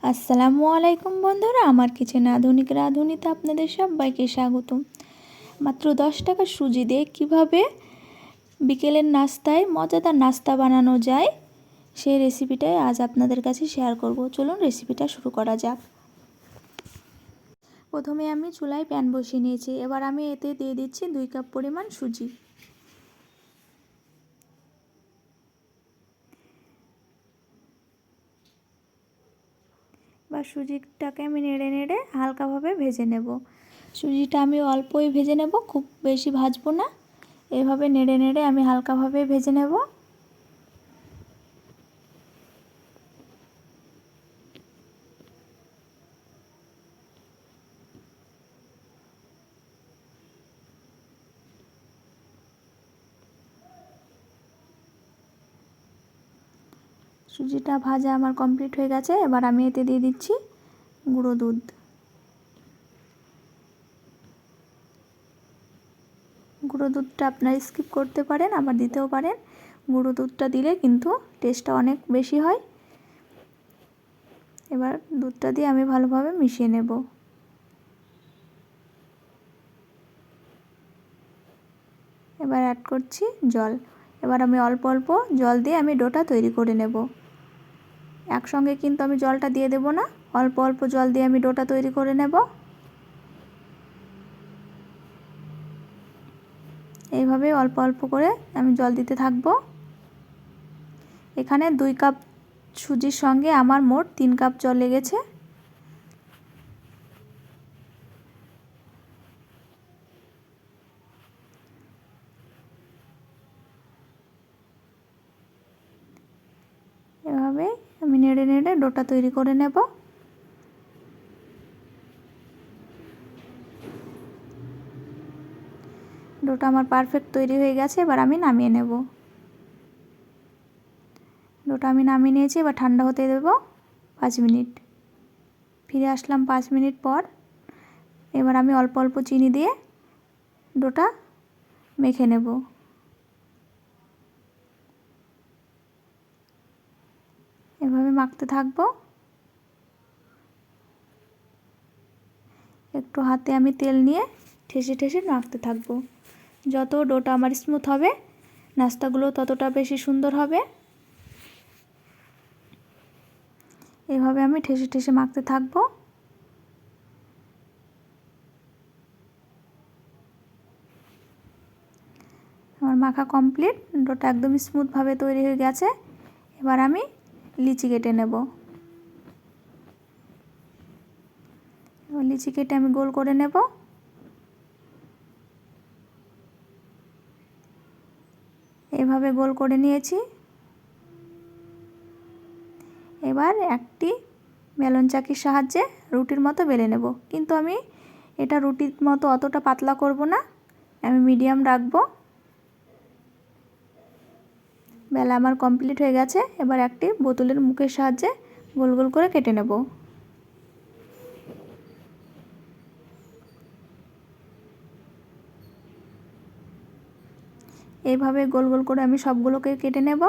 আসসালামু আলাইকুম বন্ধুরা, আমার কিচেনে আধুনিক রাঁধুনিতে আপনাদের সবাইকে স্বাগতম। মাত্র 10 টাকা সুজি দিয়ে কীভাবে বিকেলের নাস্তায় মজাদার নাস্তা বানানো যায় সেই রেসিপিটাই আজ আপনাদের কাছে শেয়ার করব। চলুন রেসিপিটা শুরু করা যাক। প্রথমে আমি চুলায় প্যান বসিয়ে নিয়েছি। এবার আমি এতে দিয়ে দিচ্ছি 2 কাপ পরিমাণ সুজি। বা সুজিটাকে আমি নেড়ে নেড়ে হালকাভাবে ভেজে নেব। সুজিটা আমি অল্পই ভেজে নেব, খুব বেশি ভাজবো না। এভাবে নেড়ে নেড়ে আমি হালকাভাবে ভেজে নেব। সুজিটা ভাজা আমার কমপ্লিট হয়ে গেছে। এবার আমি এতে দিয়ে দিচ্ছি গুঁড়ো দুধ। গুঁড়ো দুধটা আপনারা স্কিপ করতে পারেন, আবার দিতেও পারেন। গুঁড়ো দুধটা দিলে কিন্তু টেস্টটা অনেক বেশি হয়। এবার দুধটা দিয়ে আমি ভালোভাবে মিশিয়ে নেব। এবার অ্যাড করছি জল। এবার আমি অল্প অল্প জল দিয়ে আমি ডোটা তৈরি করে নেব। একসঙ্গে কিন্তু আমি জলটা দিয়ে দেব না, অল্প অল্প জল দিয়ে আমি ডোটা তৈরি করে নেব। এইভাবে অল্প অল্প করে আমি জল দিতে থাকব। এখানে 2 কাপ সুজির সঙ্গে আমার মোট 3 কাপ জল লেগেছে। এভাবে আমি নেড়ে নেড়ে ডোটা তৈরি করে নেব। ডোটা আমার পারফেক্ট তৈরি হয়ে গেছে। এবার আমি নামিয়ে নেব। ডোটা আমি নামিয়ে নিয়েছি। এবার ঠান্ডা হতে দেব 5 মিনিট। ফিরে আসলাম 5 মিনিট পর। এবার আমি অল্প অল্প চিনি দিয়ে ডোটা মেখে নেব। এভাবে মাখতে থাকবো। একটু হাতে আমি তেল নিয়ে ঠেসে ঠেসে মাখতে থাকবো। যত ডোটা আমার স্মুথ হবে, নাস্তাগুলো ততটা বেশি সুন্দর হবে। এভাবে আমি ঠেসে ঠেসে মাখতে থাকবো। আমার মাখা কমপ্লিট। ডোটা একদম স্মুথভাবে তৈরি হয়ে গেছে। এবার আমি লিচি কেটে নেব। লিচি কেটে আমি গোল করে নেব। এভাবে গোল করে নিয়েছি। এবার একটি বেলন চাকির সাহায্যে রুটির মতো বেলে নেব। কিন্তু আমি এটা রুটির মতো অতটা পাতলা করব না, আমি মিডিয়াম রাখবো। বেলা আমার কমপ্লিট হয়ে গেছে। এবার একটি বোতলের মুখের সাহায্যে গোল গোল করে কেটে নেব। এইভাবে গোল গোল করে আমি সবগুলোকে কেটে নেব।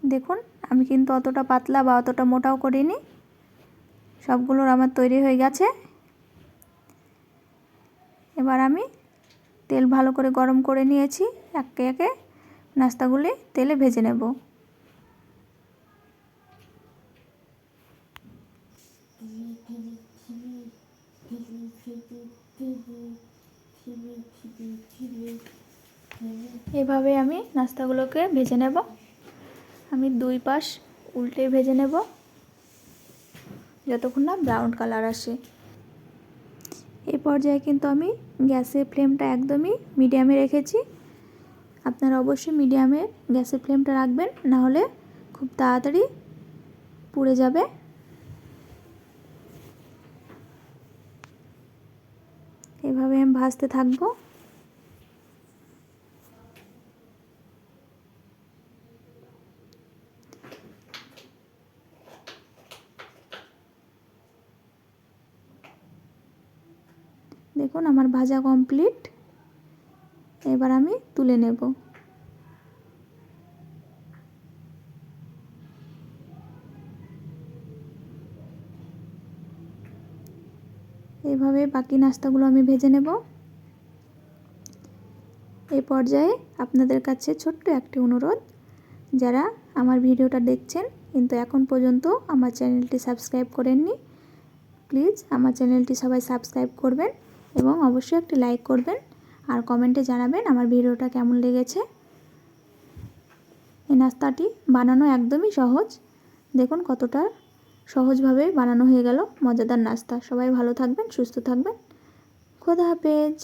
দেখুন, আমি কিন্তু অতটা পাতলা বা অতটা মোটাও করিনি। সবগুলোর আমার তৈরি হয়ে গেছে। এবার আমি তেল ভালো করে গরম করে নিয়েছি। একে একে নাস্তাগুলি তেলে ভেজে নেব। এভাবে আমি নাস্তাগুলোকে ভেজে নেব। আমি 2 পাশ উল্টে ভেজে নেব যতক্ষণ না ব্রাউন কালার আসে। এই পর্যায়ে কিন্তু আমি গ্যাসের ফ্লেমটা একদমই মিডিয়ামে রেখেছি। আপনারা অবশ্যই মিডিয়ামে গ্যাসের ফ্লেমটা রাখবেন, না হলে খুব তাড়াতাড়ি পুড়ে যাবে। এভাবে আমি ভাজতে থাকবো। দেখুন, আমার ভাজা কমপ্লিট। এবার আমি তুলে নেব। এইভাবে বাকি নাস্তাগুলো আমি ভেজে নেব। এই পর্যায়ে আপনাদের কাছে ছোট্ট একটি অনুরোধ, যারা আমার ভিডিওটা দেখছেন কিন্তু এখন পর্যন্ত আমার চ্যানেলটি সাবস্ক্রাইব করেননি, প্লিজ আমার চ্যানেলটি সবাই সাবস্ক্রাইব করবেন এবং অবশ্যই একটি লাইক করবেন আর কমেন্টে জানাবেন আমার ভিডিওটা কেমন লেগেছে। এই নাস্তাটি বানানো একদমই সহজ, দেখুন কতটা সহজভাবে বানানো হয়ে গেল মজাদার নাস্তা। সবাই ভালো থাকবেন, সুস্থ থাকবেন। খোদা হাফেজ।